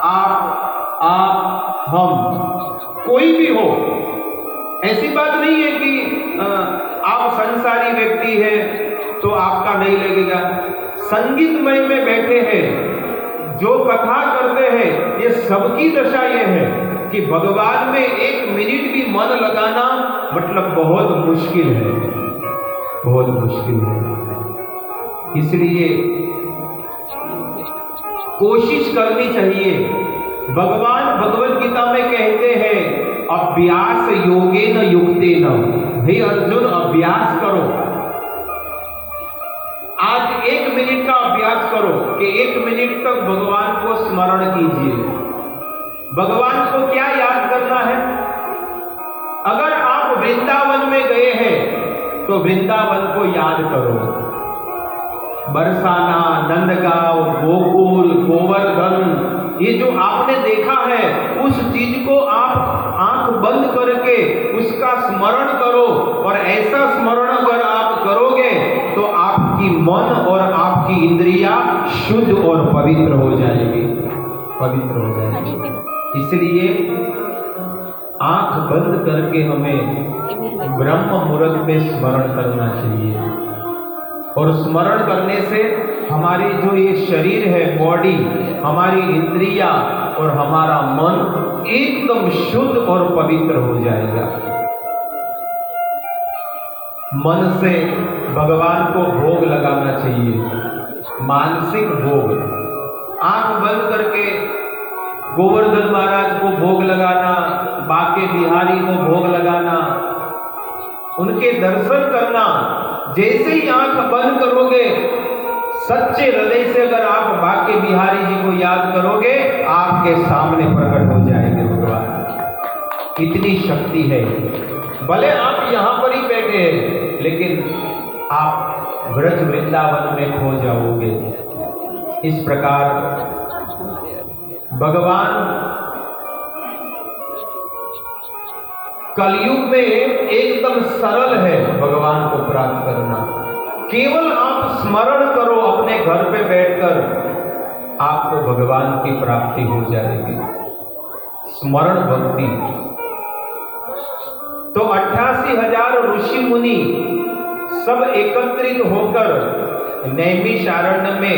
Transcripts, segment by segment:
आप, हम, कोई भी हो, ऐसी बात नहीं है कि आप संसारी व्यक्ति हैं तो आपका नहीं लगेगा। संगीतमय में बैठे हैं, जो कथा करते हैं, ये सबकी दशा ये है कि भगवान में 1 मिनट भी मन लगाना मतलब बहुत मुश्किल है, बहुत मुश्किल है। इसलिए कोशिश करनी चाहिए। भगवान भगवद गीता में कहते हैं अभ्यास योगेन युक्तेन, हे अर्जुन अभ्यास करो। आज 1 मिनट का अभ्यास करो कि 1 मिनट तक भगवान को स्मरण कीजिए। भगवान को क्या याद करना है? अगर आप वृंदावन में गए हैं तो वृंदावन को याद करो। बरसाना, नंदगांव, गोकुल, गोवर्धन, ये जो आपने देखा है उस चीज को आप आंख बंद करके उसका स्मरण करो। और ऐसा स्मरण अगर आप करोगे तो आपकी मन और आपकी इंद्रियां शुद्ध और पवित्र हो जाएगी, पवित्र हो जाएगी। इसलिए आंख बंद करके हमें ब्रह्म मुहूर्त में स्मरण करना चाहिए। और स्मरण करने से हमारी जो ये शरीर है, बॉडी, हमारी इंद्रियां और हमारा मन एकदम शुद्ध और पवित्र हो जाएगा। मन से भगवान को भोग लगाना चाहिए, मानसिक भोग। आंख बंद करके गोवर्धन महाराज को भोग लगाना, बाके बिहारी को भोग लगाना, उनके दर्शन करना। जैसे ही आंख बंद करोगे, सच्चे हृदय से अगर आप बाके बिहारी जी को याद करोगे, आपके सामने प्रकट हो जाएंगे भगवान। इतनी शक्ति है। भले आप यहां पर ही बैठे हैं, लेकिन आप ब्रज वृंदावन में खो जाओगे। इस प्रकार भगवान कलयुग में एकदम सरल है भगवान को प्राप्त करना। केवल आप स्मरण करो अपने घर पे बैठकर, आपको भगवान की प्राप्ति हो जाएगी। स्मरण भक्ति। तो 88,000 ऋषि मुनि सब एकत्रित होकर नैमिषारण्य में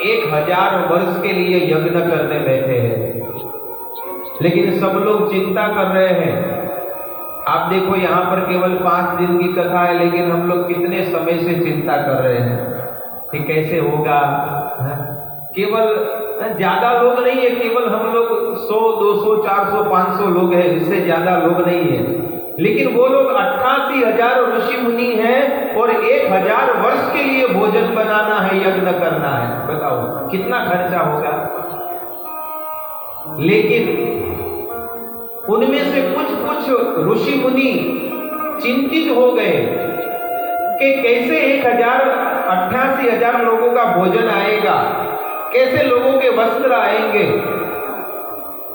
1000 वर्ष के लिए यज्ञ करने बैठे हैं। लेकिन सब लोग चिंता कर रहे हैं। आप देखो यहाँ पर केवल 5 दिन की कथा है, लेकिन हम लोग कितने समय से चिंता कर रहे हैं कि कैसे होगा। केवल ज्यादा लोग नहीं है, केवल हम लोग 100, 200, 400, 500 लोग हैं, इससे ज्यादा लोग नहीं है। लेकिन वो लोग 88,000 ऋषि मुनि हैं और 1000 वर्ष के लिए भोजन बनाना है, यज्ञ करना है। बताओ कितना खर्चा होगा। लेकिन उनमें से कुछ ऋषि मुनि चिंतित हो गए कि कैसे 88,000 लोगों का भोजन आएगा, कैसे लोगों के वस्त्र आएंगे।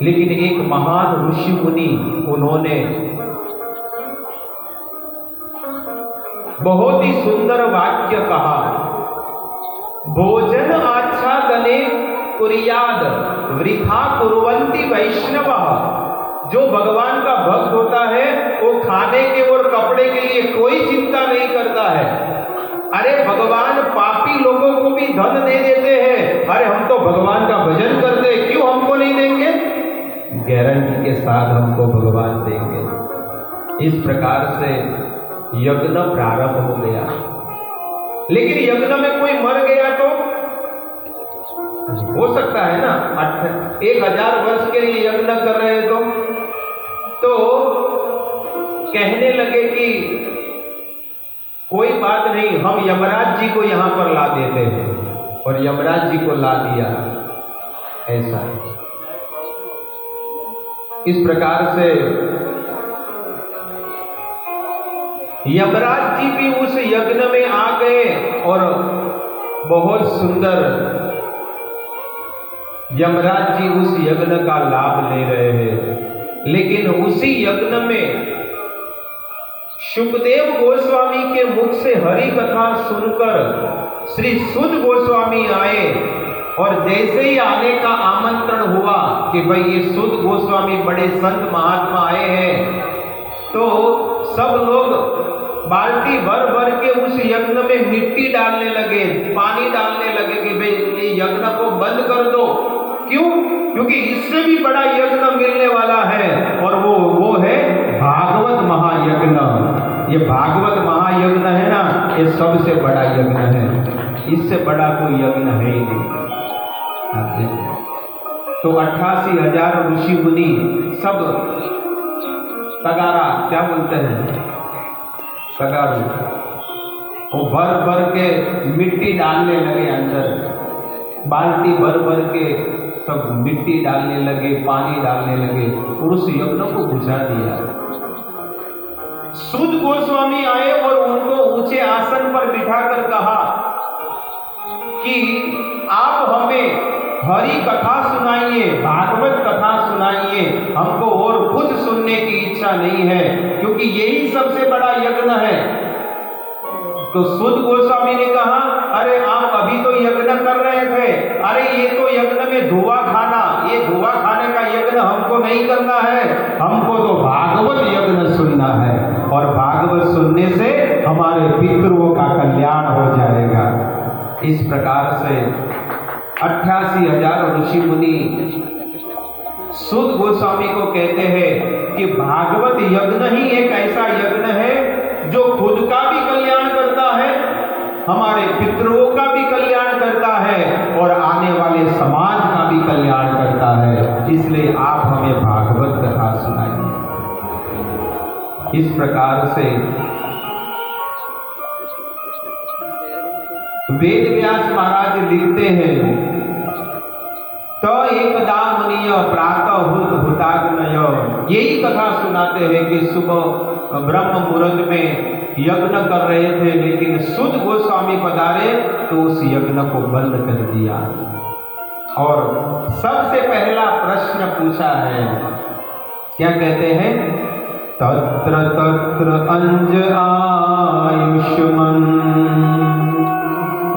लेकिन एक महान ऋषि मुनि, उन्होंने बहुत ही सुंदर वाक्य कहा, भोजन आच्छादने कुर्याद वृथा कुर्वन्ति वैष्णवः। जो भगवान का भक्त होता है वो खाने के और कपड़े के लिए कोई चिंता नहीं करता है। अरे भगवान पापी लोगों को भी धन दे देते हैं। अरे हम तो भगवान का भजन करते हैं, क्यों हमको नहीं देंगे? गारंटी के साथ हमको भगवान देंगे। इस प्रकार से यज्ञ प्रारंभ हो गया। लेकिन यज्ञ में कोई मर गया तो हो सकता है ना, 1000 वर्ष के लिए यज्ञ कर रहे हैं तो कहने लगे कि कोई बात नहीं, हम यमराज जी को यहां पर ला देते हैं। और यमराज जी को ला दिया। ऐसा इस प्रकार से यमराज जी भी उस यज्ञ में आ गए और बहुत सुंदर यमराज जी उस यज्ञ का लाभ ले रहे हैं। लेकिन उसी यज्ञ में शुकदेव गोस्वामी के मुख से हरि कथा सुनकर श्री सुध गोस्वामी आए और जैसे ही आने का आमंत्रण हुआ कि भाई ये सुध गोस्वामी बड़े संत महात्मा आए हैं, तो सब लोग बाल्टी भर भर के उस यज्ञ में मिट्टी डालने लगे, पानी डालने लगे कि भाई ये यज्ञ को बंद कर दो। क्यों? क्योंकि इससे भी बड़ा यज्ञ मिलने वाला है, और वो है भागवत महायज्ञ। ये भागवत महायज्ञ है ना, ये सबसे बड़ा यज्ञ है, इससे बड़ा कोई यज्ञ है ही नहीं। तो 88,000 ऋषि मुनि सब तगारा, क्या बोलते हैं, तगारू, वो भर भर के मिट्टी डालने लगे अंदर, बाल्टी भर भर के सब मिट्टी डालने लगे, पानी डालने लगे, और उस यज्ञ को बुझा दिया। सुध गोस्वामी आए और उनको ऊंचे आसन पर बिठाकर कहा कि आप हमें हरि कथा सुनाइए, भागवत कथा सुनाइए, हमको और कुछ सुनने की इच्छा नहीं है, क्योंकि यही सबसे बड़ा यज्ञ है। तो सुध गोस्वामी ने कहा, अरे आप अभी तो यज्ञ कर रहे थे, अरे ये तो यज्ञ में धुआं खाना, ये धुआं खाने का यज्ञ हमको नहीं करना है, हमको तो भागवत यज्ञ सुनना है, और भागवत सुनने से हमारे पितरों का कल्याण हो जाएगा। इस प्रकार से 88,000 ऋषि मुनि सुध गोस्वामी को कहते हैं कि भागवत यज्ञ ही एक ऐसा यज्ञ है जो खुद का भी कल्याण करता है, हमारे पितरों का भी कल्याण करता है, और आने वाले समाज का भी कल्याण करता है। इसलिए आप हमें भागवत कथा सुनाइए। इस प्रकार से वेद व्यास महाराज लिखते हैं, तो एकदा मुनिय प्रातः हुत हुताग्नय, यही कथा सुनाते हैं कि सुबह ब्रह्म मुहूर्त में यज्ञ कर रहे थे, लेकिन सुध गोस्वामी पधारे तो उस यज्ञ को बंद कर दिया। और सबसे पहला प्रश्न पूछा है, क्या कहते हैं, तत्र तत्र अंज आयुष्मन्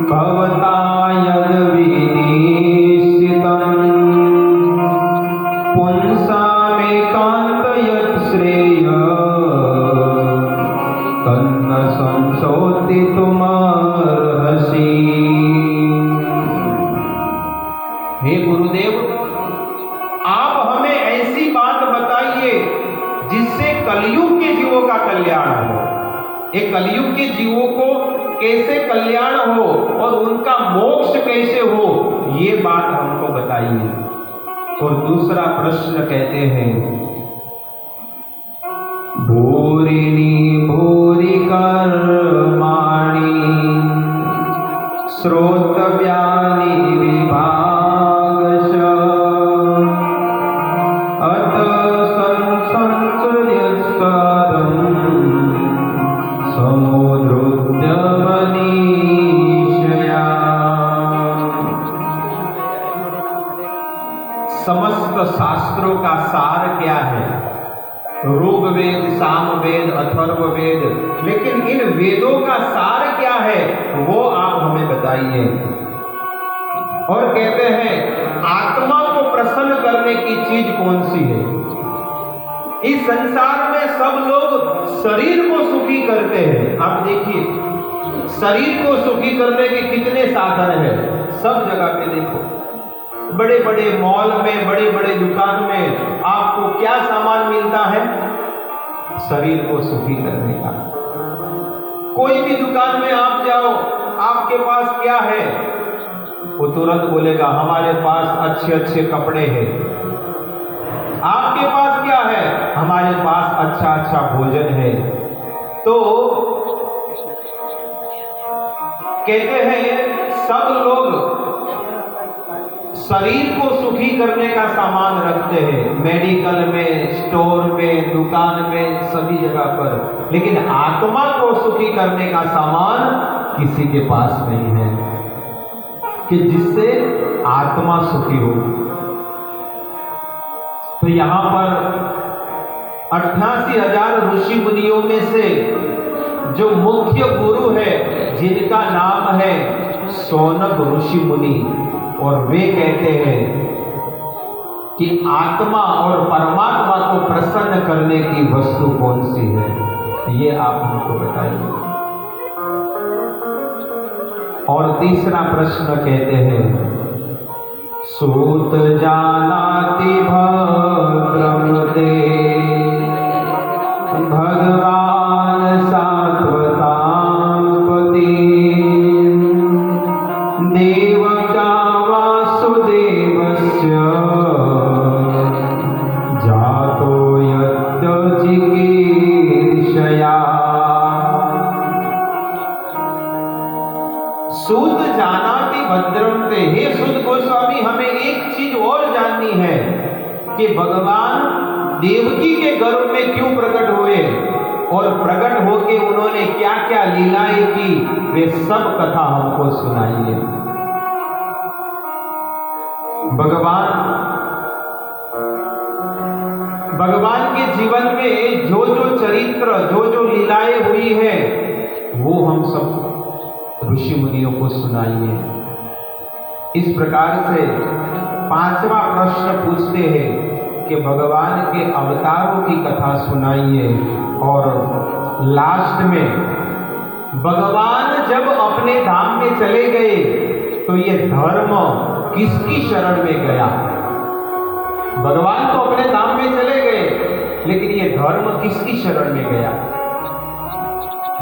भवता यद विनिश्चितं पुंसामेकान्त यत् श्रेय तन्न संशोधितुमर्हसि। हे गुरुदेव, आप हमें ऐसी बात बताइए जिससे कलयुग के जीवों का कल्याण हो। एक कलयुग के जीवों को कैसे कल्याण हो और उनका मोक्ष कैसे हो, ये बात हमको बताइए। और दूसरा प्रश्न कहते हैं, भूरिणी भूरि कर्माणि श्रोतव्यानि विभागश अत संसंसर्यस्कारं समुद्रोद्य मनीषया। समस्त शास्त्रों का सार क्या है? ऋग्वेद, सामवेद, अथर्ववेद, लेकिन इन वेदों का सार क्या है वो आप हमें बताइए। और कहते हैं, आत्मा को प्रसन्न करने की चीज कौन सी है? इस संसार में सब लोग शरीर को सुखी करते हैं। आप देखिए, शरीर को सुखी करने के कितने साधन हैं। सब जगह पे देखो, बड़े बड़े मॉल में, बड़े बड़े दुकान में आपको क्या सामान मिलता है? शरीर को सुखी करने का। कोई भी दुकान में आप जाओ, आपके पास क्या है? वो तुरंत बोलेगा, हमारे पास अच्छे अच्छे कपड़े हैं। आपके पास क्या है? हमारे पास अच्छा अच्छा भोजन है। तो कहते हैं सब लोग शरीर को सुखी करने का सामान रखते हैं, मेडिकल में, स्टोर में, दुकान में, सभी जगह पर, लेकिन आत्मा को सुखी करने का सामान किसी के पास नहीं है कि जिससे आत्मा सुखी हो। तो यहां पर 88,000 ऋषि मुनियों में से जो मुख्य गुरु है, जिनका नाम है शौनक ऋषि मुनि, और वे कहते हैं कि आत्मा और परमात्मा को प्रसन्न करने की वस्तु कौन सी है, ये आप हमको बताइए। और तीसरा प्रश्न कहते हैं, सूत जानाति भद्रं ते भगवान सात्वतां पति देवता वासुदेवस्य जातो यत् चिकीर्षया। सूत जानाति भद्रं ते, हे सूत गोस्वामी, हमें एक चीज और जाननी है कि भगवान देवकी के गर्भ में क्यों प्रकट हुए और प्रकट होके उन्होंने क्या क्या लीलाएं की, वे सब कथा हमको सुनाइए। भगवान के जीवन में जो जो चरित्र, जो जो लीलाएं हुई है, वो हम सब ऋषि मुनियों को सुनाइए। इस प्रकार से पांचवा प्रश्न पूछते हैं कि भगवान के अवतारों की कथा सुनाइए। और लास्ट में भगवान जब अपने धाम में चले गए तो ये धर्म किसकी शरण में गया? भगवान तो अपने धाम में चले गए, लेकिन ये धर्म किसकी शरण में गया?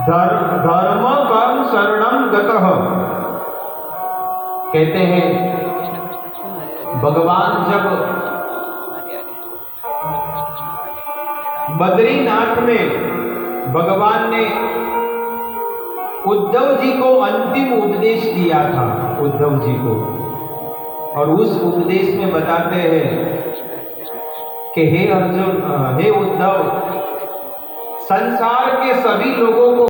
धर्म कर्म शरणम गतः। कहते हैं भगवान जब बद्रीनाथ में भगवान ने उद्धव जी को अंतिम उपदेश दिया था, उद्धव जी को, और उस उपदेश में बताते हैं कि हे अर्जुन, हे उद्धव, संसार के सभी लोगों को